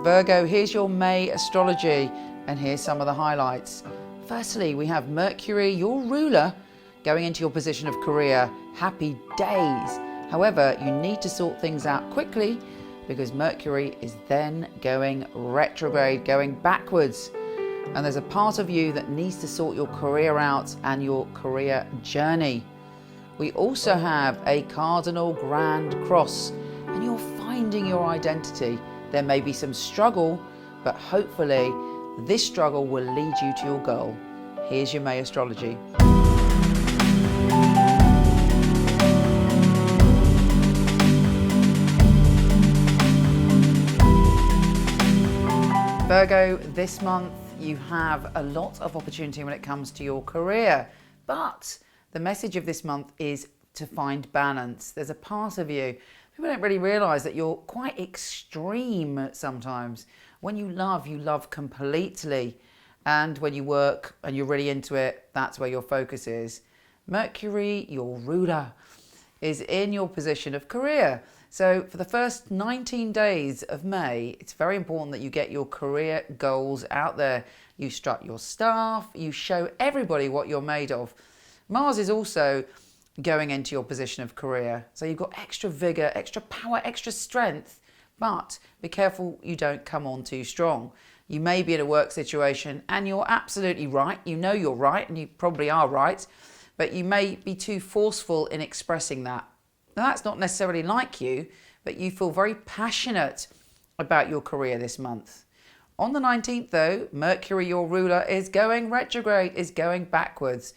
Virgo, here's your May astrology, and here's some of the highlights. Firstly, we have Mercury, your ruler, going into your position of career. Happy days. However, you need to sort things out quickly because Mercury is then going retrograde, going backwards. And there's a part of you that needs to sort your career out and your career journey. We also have a Cardinal Grand Cross, and you're finding your identity. There may be some struggle, but hopefully this struggle will lead you to your goal. Here's your May astrology. Virgo, this month you have a lot of opportunity when it comes to your career, but the message of this month is to find balance. There's a part of you, people don't really realise that you're quite extreme sometimes. When you love completely. And when you work and you're really into it, that's where your focus is. Mercury, your ruler, is in your position of career. So for the first 19 days of May, it's very important that you get your career goals out there. You strut your stuff, you show everybody what you're made of. Mars is also going into your position of career. So you've got extra vigor, extra power, extra strength, but be careful you don't come on too strong. You may be in a work situation and you're absolutely right. You know you're right and you probably are right, but you may be too forceful in expressing that. Now that's not necessarily like you, but you feel very passionate about your career this month. On the 19th though, Mercury, your ruler, is going retrograde, is going backwards.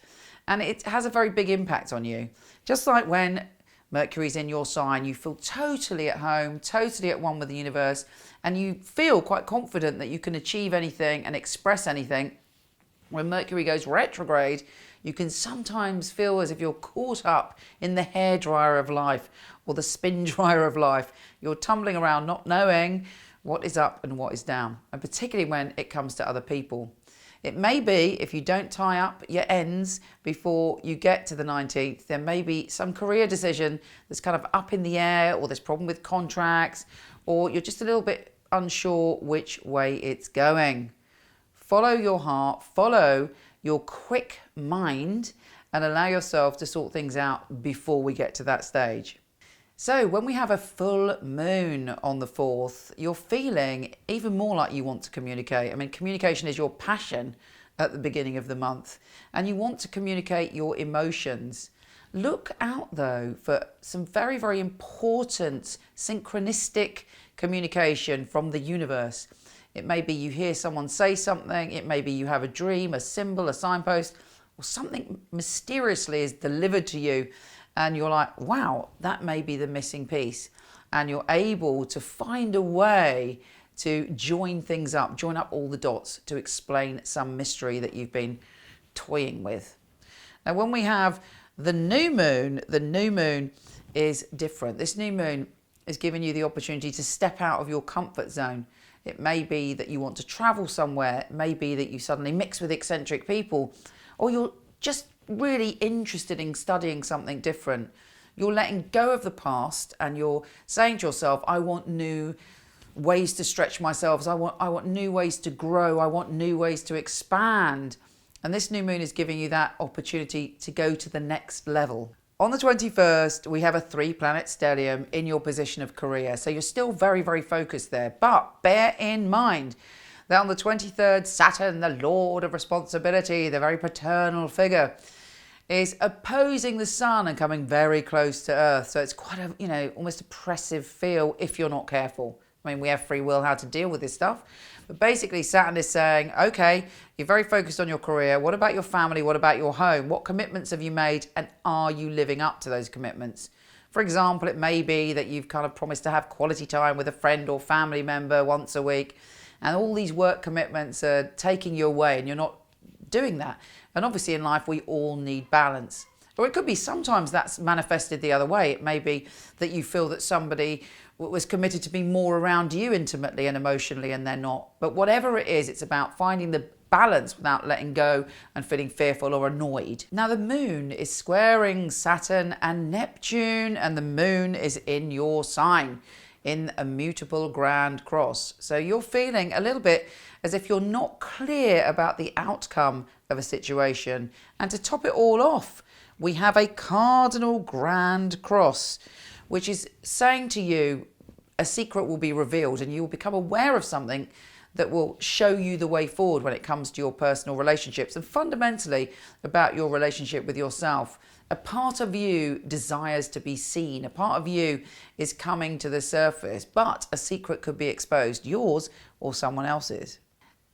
And it has a very big impact on you. Just like when Mercury's in your sign, you feel totally at home, totally at one with the universe, and you feel quite confident that you can achieve anything and express anything. When Mercury goes retrograde, you can sometimes feel as if you're caught up in the hairdryer of life or the spin dryer of life. You're tumbling around not knowing what is up and what is down, and particularly when it comes to other people. It may be, if you don't tie up your ends before you get to the 19th, there may be some career decision that's kind of up in the air, or there's problem with contracts, or you're just a little bit unsure which way it's going. Follow your heart, follow your quick mind, and allow yourself to sort things out before we get to that stage. So when we have a full moon on the 4th, you're feeling even more like you want to communicate. I mean, communication is your passion at the beginning of the month, and you want to communicate your emotions. Look out though for some very, very important synchronistic communication from the universe. It may be you hear someone say something, it may be you have a dream, a symbol, a signpost, or something mysteriously is delivered to you. And you're like, wow, that may be the missing piece. And you're able to find a way to join things up, join up all the dots to explain some mystery that you've been toying with. Now, when we have the new moon is different. This new moon is giving you the opportunity to step out of your comfort zone. It may be that you want to travel somewhere. It may be that you suddenly mix with eccentric people, or you're just really interested in studying something different. You're letting go of the past and you're saying to yourself, I want new ways to stretch myself. I want new ways to grow. I want new ways to expand. And this new moon is giving you that opportunity to go to the next level. On the 21st, we have a 3-planet stellium in your position of career. So you're still very, very focused there. But bear in mind that on the 23rd, Saturn, the Lord of responsibility, the very paternal figure, is opposing the sun and coming very close to Earth. So it's quite a, almost oppressive feel if you're not careful. I mean, we have free will how to deal with this stuff. But basically, Saturn is saying, okay, you're very focused on your career. What about your family? What about your home? What commitments have you made? And are you living up to those commitments? For example, it may be that you've kind of promised to have quality time with a friend or family member once a week. And all these work commitments are taking you away and you're not doing that. And obviously in life, we all need balance. Or it could be sometimes that's manifested the other way. It may be that you feel that somebody was committed to be more around you intimately and emotionally and they're not. But whatever it is, it's about finding the balance without letting go and feeling fearful or annoyed. Now the moon is squaring Saturn and Neptune, and the moon is in your sign. in a Mutable Grand Cross. So you're feeling a little bit as if you're not clear about the outcome of a situation. And to top it all off, we have a Cardinal Grand Cross, which is saying to you a secret will be revealed and you will become aware of something that will show you the way forward when it comes to your personal relationships and fundamentally about your relationship with yourself. A part of you desires to be seen. A part of you is coming to the surface, but a secret could be exposed, yours or someone else's.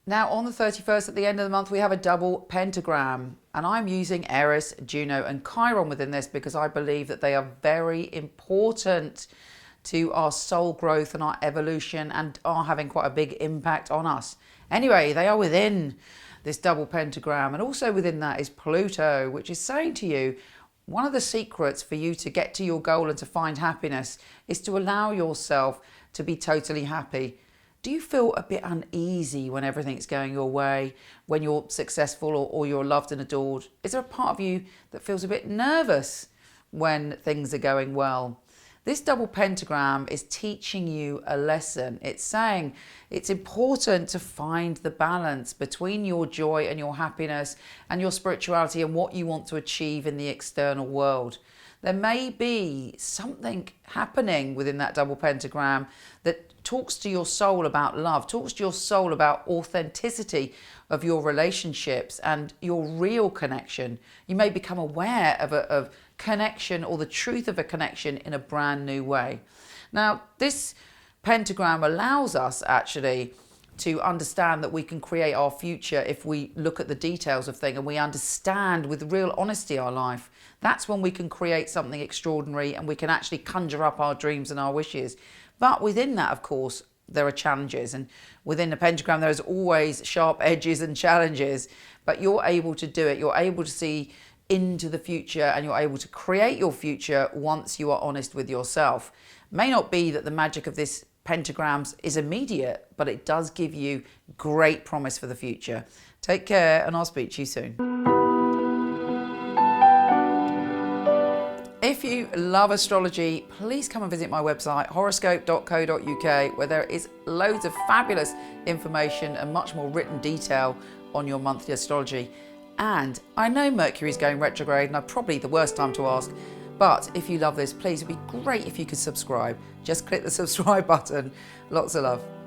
Now on the 31st at the end of the month, we have a double pentagram, and I'm using Eris, Juno and Chiron within this because I believe that they are very important to our soul growth and our evolution and are having quite a big impact on us. Anyway, they are within this double pentagram, and also within that is Pluto, which is saying to you, one of the secrets for you to get to your goal and to find happiness is to allow yourself to be totally happy. Do you feel a bit uneasy when everything's going your way, when you're successful or you're loved and adored? Is there a part of you that feels a bit nervous when things are going well? This double pentagram is teaching you a lesson. It's saying it's important to find the balance between your joy and your happiness and your spirituality and what you want to achieve in the external world. There may be something happening within that double pentagram that talks to your soul about love, talks to your soul about authenticity of your relationships and your real connection. You may become aware of a connection or the truth of a connection in a brand new way. Now, this pentagram allows us actually to understand that we can create our future if we look at the details of things and we understand with real honesty our life. That's when we can create something extraordinary and we can actually conjure up our dreams and our wishes. But within that, of course, there are challenges, and within the pentagram there's always sharp edges and challenges, but you're able to do it. You're able to see into the future and you're able to create your future once you are honest with yourself. May not be that the magic of this pentagrams is immediate, but it does give you great promise for the future. Take care, and I'll speak to you soon. If you love astrology, please come and visit my website, horoscope.co.uk, where there is loads of fabulous information and much more written detail on your monthly astrology. And I know Mercury is going retrograde, and I'm probably the worst time to ask, but if you love this, please, it'd be great if you could subscribe. Just click the subscribe button. Lots of love.